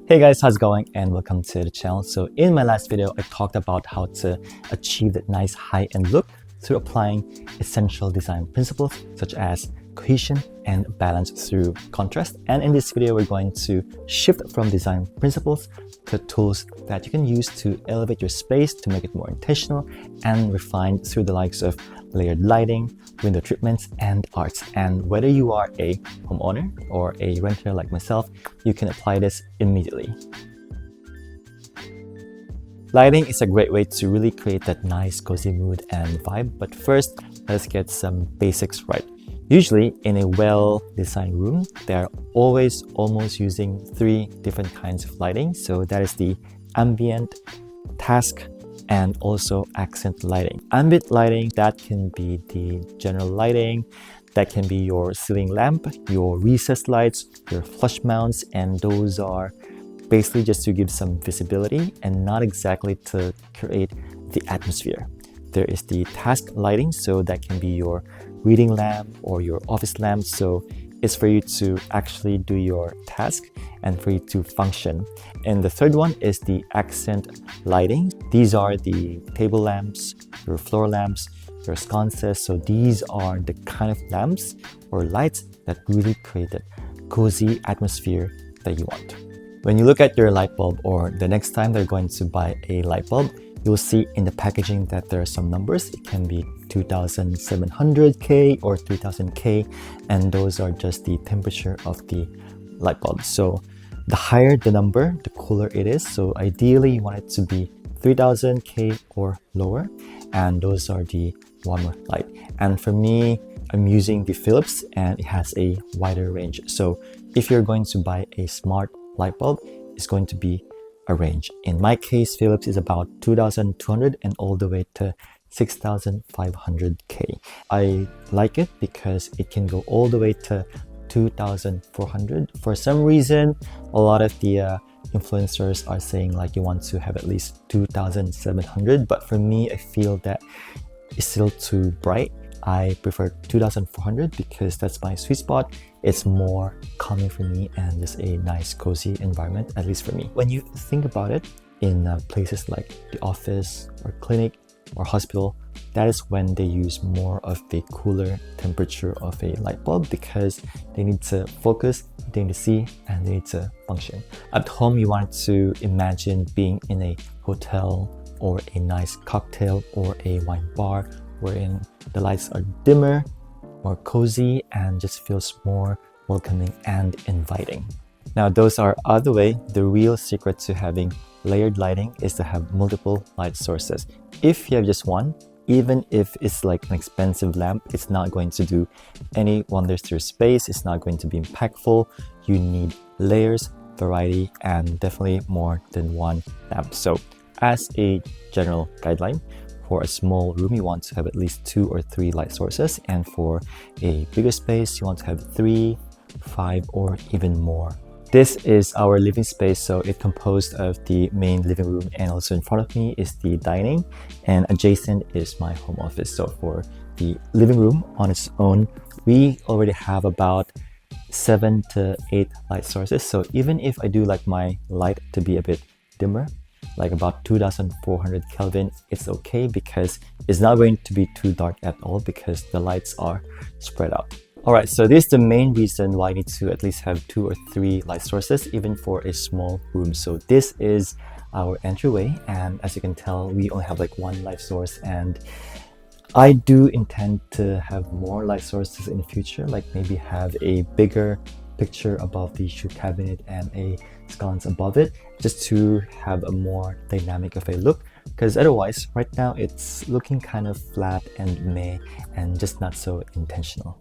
Hey guys, how's it going? And welcome to the channel. So in my last video, I talked about how to achieve that nice high-end look through applying essential design principles such as cohesion and balance through contrast. And in this video, we're going to shift from design principles to tools that you can use to elevate your space to make it more intentional and refined through the likes of layered lighting, window treatments, and arts. And whether you are a homeowner or a renter like myself, you can apply this immediately. Lighting is a great way to really create that nice cozy mood and vibe, but first, let's get some basics right. Usually, in a well-designed room, they are always almost using three different kinds of lighting. So that is the ambient, task, and also accent lighting. Ambient lighting, that can be the general lighting, that can be your ceiling lamp, your recessed lights, your flush mounts, and those are basically just to give some visibility and not exactly to create the atmosphere. There is the task lighting, so that can be your reading lamp or your office lamp. So it's for you to actually do your task and for you to function. And the third one is the accent lighting. These are the table lamps, your floor lamps, your sconces. So these are the kind of lamps or lights that really create that cozy atmosphere that you want. When you look at your light bulb, or the next time they're going to buy a light bulb, you'll see in the packaging that there are some numbers. It can be 2700K or 3000K, and those are just the temperature of the light bulb. So the higher the number, the cooler it is. So ideally you want it to be 3000K or lower, and those are the warmer light. And for me, I'm using the Philips and it has a wider range. So if you're going to buy a smart light bulb, it's going to be a range. In my case, Philips is about 2200 and all the way to 6500K. I like it because it can go all the way to 2400. For some reason, a lot of the influencers are saying like you want to have at least 2700, but for me, I feel that it's still too bright. I prefer 2400 because that's my sweet spot. It's more calming for me and just a nice cozy environment, at least for me. When you think about it, in places like the office or clinic or hospital, that is when they use more of the cooler temperature of a light bulb because they need to focus, they need to see, and they need to function. At home, you want to imagine being in a hotel or a nice cocktail or a wine bar wherein the lights are dimmer, more cozy, and just feels more welcoming and inviting. Now, those are out of the way. The real secret to having layered lighting is to have multiple light sources. If you have just one, even if it's like an expensive lamp, it's not going to do any wonders to your space. It's not going to be impactful. You need layers, variety, and definitely more than one lamp. So as a general guideline, for a small room, you want to have at least 2 or 3 light sources, and for a bigger space, you want to have 3, 5, or even more. This is our living space, so it's composed of the main living room, and also in front of me is the dining, and adjacent is my home office. So for the living room on its own, we already have about 7 to 8 light sources. So even if I do like my light to be a bit dimmer, like about 2400 Kelvin, it's okay because it's not going to be too dark at all because the lights are spread out. Alright, so this is the main reason why I need to at least have 2 or 3 light sources, even for a small room. So this is our entryway, and as you can tell, we only have like one light source, and I do intend to have more light sources in the future, like maybe have a bigger picture above the shoe cabinet and a sconce above it, just to have a more dynamic of a look, because otherwise right now it's looking kind of flat and meh and just not so intentional.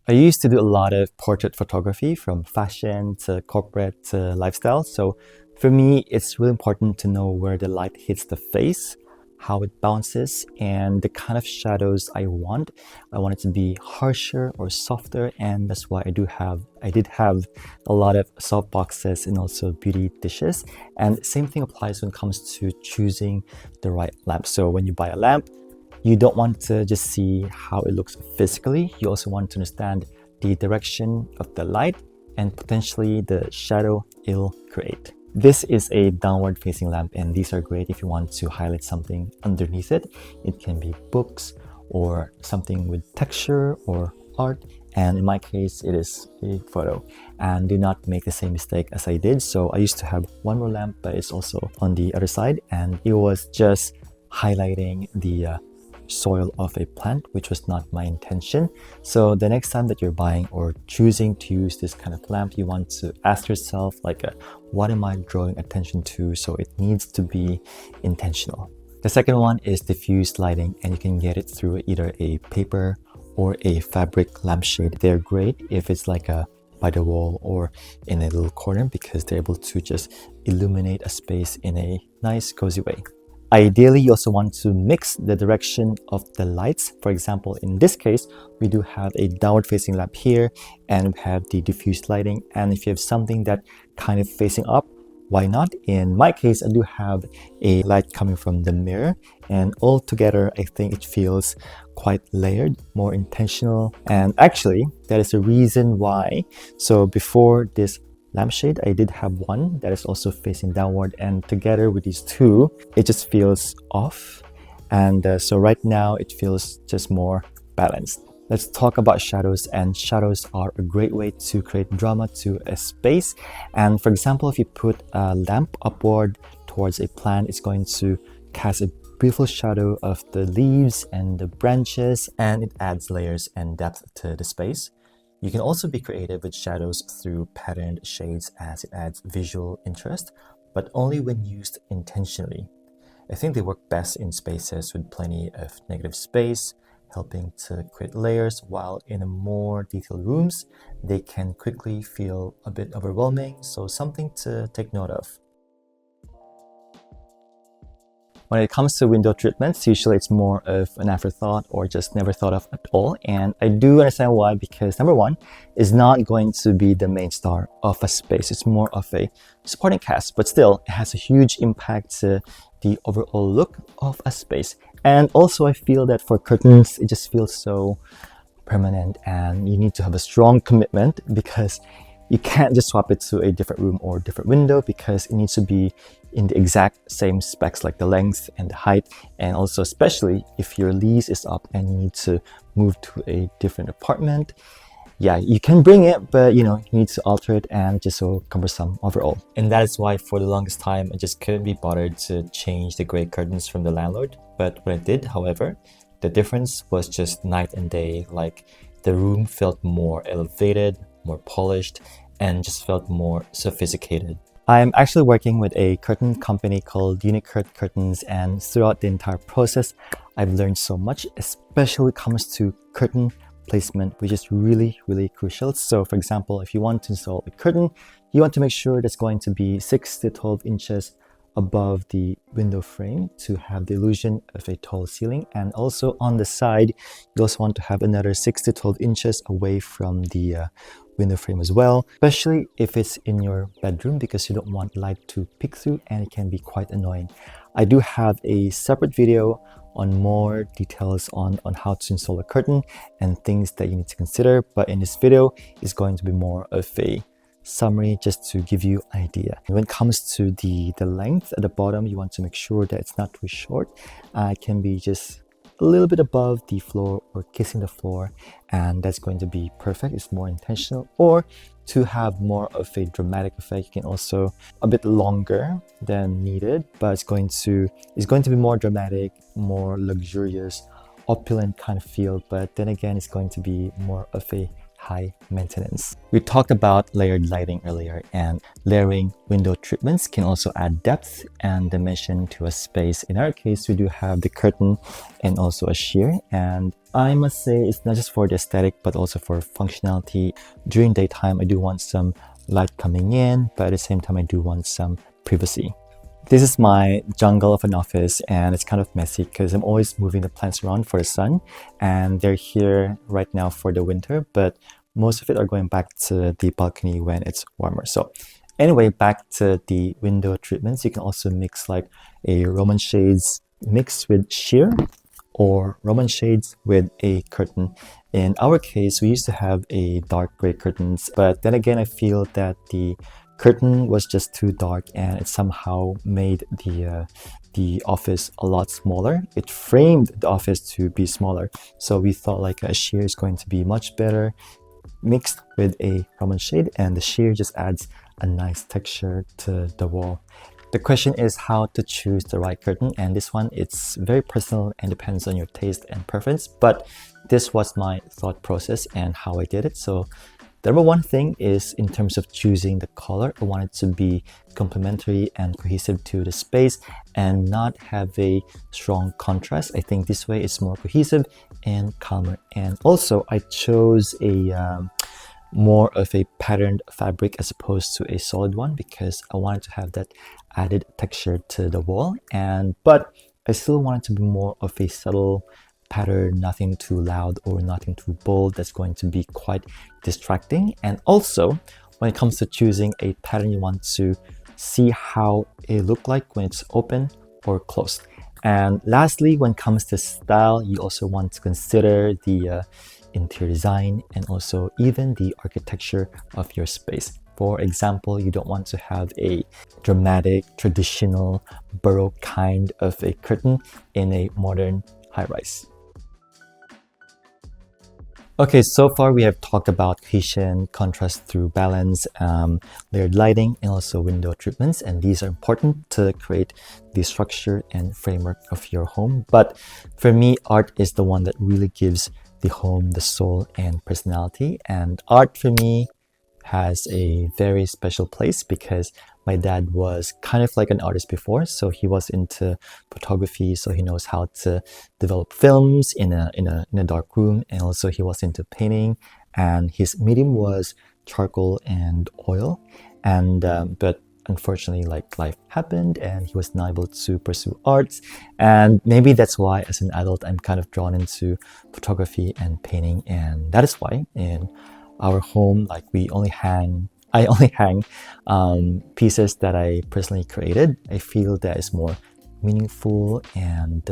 I used to do a lot of portrait photography, from fashion to corporate to lifestyle. So for me, it's really important to know where the light hits the face, how it bounces, and the kind of shadows I want. I want it to be harsher or softer, and that's why I did have a lot of soft boxes and also beauty dishes. And same thing applies when it comes to choosing the right lamp. So when you buy a lamp, you don't want to just see how it looks physically. You also want to understand the direction of the light and potentially the shadow it'll create. This is a downward facing lamp, and these are great if you want to highlight something underneath it. It can be books or something with texture or art, and in my case it is a photo. And do not make the same mistake as I did. So I used to have one more lamp, but it's also on the other side, and it was just highlighting the soil of a plant, which was not my intention. So the next time that you're buying or choosing to use this kind of lamp, you want to ask yourself like, what am I drawing attention to? So it needs to be intentional. The second one is diffused lighting, and you can get it through either a paper or a fabric lampshade. They're great if it's like a by the wall or in a little corner, because they're able to just illuminate a space in a nice cozy way. Ideally, you also want to mix the direction of the lights. For example, in this case, we do have a downward facing lamp here, and we have the diffused lighting. And if you have something that kind of facing up, why not? In my case, I do have a light coming from the mirror, and all together, I think it feels quite layered, more intentional. And actually, that is the reason why. So before this lampshade, I did have one that is also facing downward, and together with these two, it just feels off. And so right now it feels just more balanced. Let's talk about shadows, and shadows are a great way to create drama to a space. And for example, if you put a lamp upward towards a plant, it's going to cast a beautiful shadow of the leaves and the branches, and it adds layers and depth to the space. You can also be creative with shadows through patterned shades, as it adds visual interest, but only when used intentionally. I think they work best in spaces with plenty of negative space, helping to create layers, while in a more detailed rooms, they can quickly feel a bit overwhelming, so something to take note of. When it comes to window treatments, usually it's more of an afterthought or just never thought of at all. And I do understand why, because number one is not going to be the main star of a space. It's more of a supporting cast, but still it has a huge impact to the overall look of a space. And also I feel that for curtains, it just feels so permanent, and you need to have a strong commitment, because you can't just swap it to a different room or different window, because it needs to be in the exact same specs, like the length and the height. And also, especially if your lease is up and you need to move to a different apartment, yeah, you can bring it, but you need to alter it, and it's just so cumbersome overall. And that is why for the longest time I just couldn't be bothered to change the gray curtains from the landlord. But when I did, however, the difference was just night and day. Like, the room felt more elevated, more polished, and just felt more sophisticated. I'm actually working with a curtain company called Unicurt Curtains, and throughout the entire process, I've learned so much, especially when it comes to curtain placement, which is really, really crucial. So for example, if you want to install a curtain, you want to make sure that's going to be 6 to 12 inches above the window frame to have the illusion of a tall ceiling. And also on the side, you also want to have another 6 to 12 inches away from the window frame as well, especially if it's in your bedroom, because you don't want light to peek through, and it can be quite annoying. I do have a separate video on more details on how to install a curtain and things that you need to consider, but in this video is going to be more of a summary just to give you an idea. When it comes to the length at the bottom, you want to make sure that it's not too short. It can be just a little bit above the floor or kissing the floor, and that's going to be perfect. It's more intentional. Or to have more of a dramatic effect, you can also a bit longer than needed, but it's going to be more dramatic, more luxurious, opulent kind of feel. But then again, it's going to be more of a high maintenance. We talked about layered lighting earlier, and layering window treatments can also add depth and dimension to a space. In our case, we do have the curtain and also a sheer, and I must say it's not just for the aesthetic but also for functionality. During daytime, I do want some light coming in, but at the same time I do want some privacy. This is my jungle of an office, and it's kind of messy because I'm always moving the plants around for the sun, and they're here right now for the winter, but most of it are going back to the balcony when it's warmer. So anyway, back to the window treatments. You can also mix like a Roman shades mixed with sheer, or Roman shades with a curtain. In our case, we used to have a dark gray curtains, but then again, I feel that the curtain was just too dark, and it somehow made the office a lot smaller. It framed the office to be smaller, so we thought like a sheer is going to be much better mixed with a Roman shade, and the sheer just adds a nice texture to the wall. The question is how to choose the right curtain, and this one, it's very personal and depends on your taste and preference, but this was my thought process and how I did it. So the number one thing is in terms of choosing the color, I want it to be complementary and cohesive to the space and not have a strong contrast. I think this way it's more cohesive and calmer. And also I chose a more of a patterned fabric as opposed to a solid one because I wanted to have that added texture to the wall, but I still wanted to be more of a subtle pattern, nothing too loud or nothing too bold that's going to be quite distracting. And also when it comes to choosing a pattern, you want to see how it look like when it's open or closed. And lastly, when it comes to style, you also want to consider the interior design and also even the architecture of your space. For example, you don't want to have a dramatic, traditional Baroque kind of a curtain in a modern high-rise. Okay, so far we have talked about cohesion, contrast through balance, layered lighting, and also window treatments, and these are important to create the structure and framework of your home. But for me, art is the one that really gives the home the soul and personality, and art for me has a very special place because my dad was kind of like an artist before, so he was into photography, so he knows how to develop films in a dark room, and also he was into painting, and his medium was charcoal and oil, and but unfortunately like life happened and he was not able to pursue arts, and maybe that's why as an adult I'm kind of drawn into photography and painting, and that is why in our home, like I only hang pieces that I personally created. I feel that is more meaningful and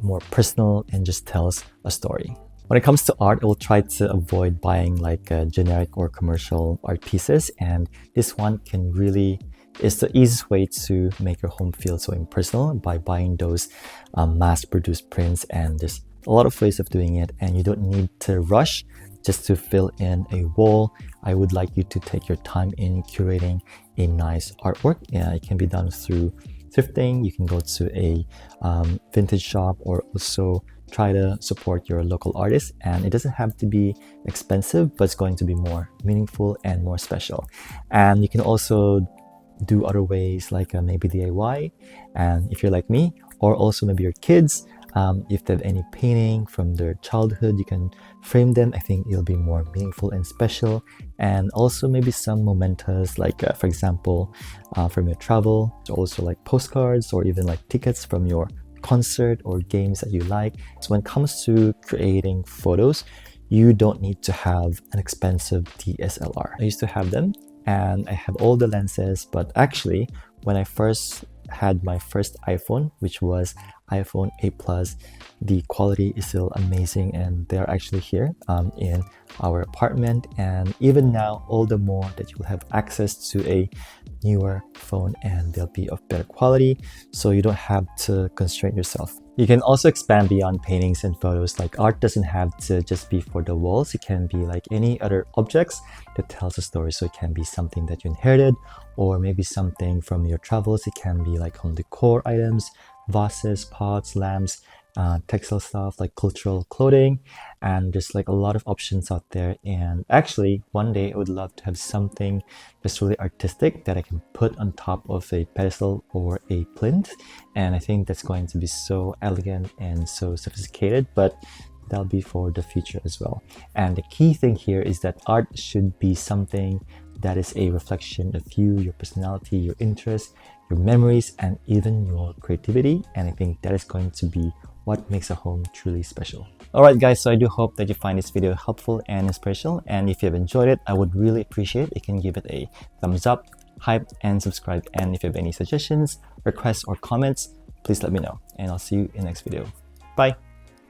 more personal and just tells a story. When it comes to art, I will try to avoid buying like generic or commercial art pieces, and this one can really is the easiest way to make your home feel so impersonal by buying those mass-produced prints, and there's a lot of ways of doing it and you don't need to rush just to fill in a wall. I would like you to take your time in curating a nice artwork. It can be done through thrifting. You can go to a vintage shop or also try to support your local artists, and it doesn't have to be expensive, but it's going to be more meaningful and more special. And you can also do other ways like maybe DIY, and if you're like me, or also maybe your kids, if they have any painting from their childhood, you can frame them. I think it'll be more meaningful and special. And also maybe some mementos, like for example, from your travel, also like postcards or even like tickets from your concert or games that you like. So when it comes to creating photos, you don't need to have an expensive DSLR. I used to have them and I have all the lenses, but actually when I first had my first iPhone, which was iPhone 8 Plus, the quality is still amazing, and they're actually here in our apartment. And even now, all the more that you'll have access to a newer phone and they'll be of better quality, so you don't have to constrain yourself. You can also expand beyond paintings and photos. Like art doesn't have to just be for the walls. It can be like any other objects that tells a story. So it can be something that you inherited or maybe something from your travels. It can be like home decor items, vases, pots, lamps, textile stuff like cultural clothing, and there's like a lot of options out there. And actually one day I would love to have something that's really artistic that I can put on top of a pedestal or a plinth, and I think that's going to be so elegant and so sophisticated, but that'll be for the future as well. And the key thing here is that art should be something that is a reflection of you, your personality, your interests, your memories, and even your creativity. And I think that is going to be what makes a home truly special. Alright guys, so I do hope that you find this video helpful and inspirational, and if you have enjoyed it, I would really appreciate it. You can give it a thumbs up, hype, and subscribe. And if you have any suggestions, requests, or comments, please let me know, and I'll see you in the next video. Bye!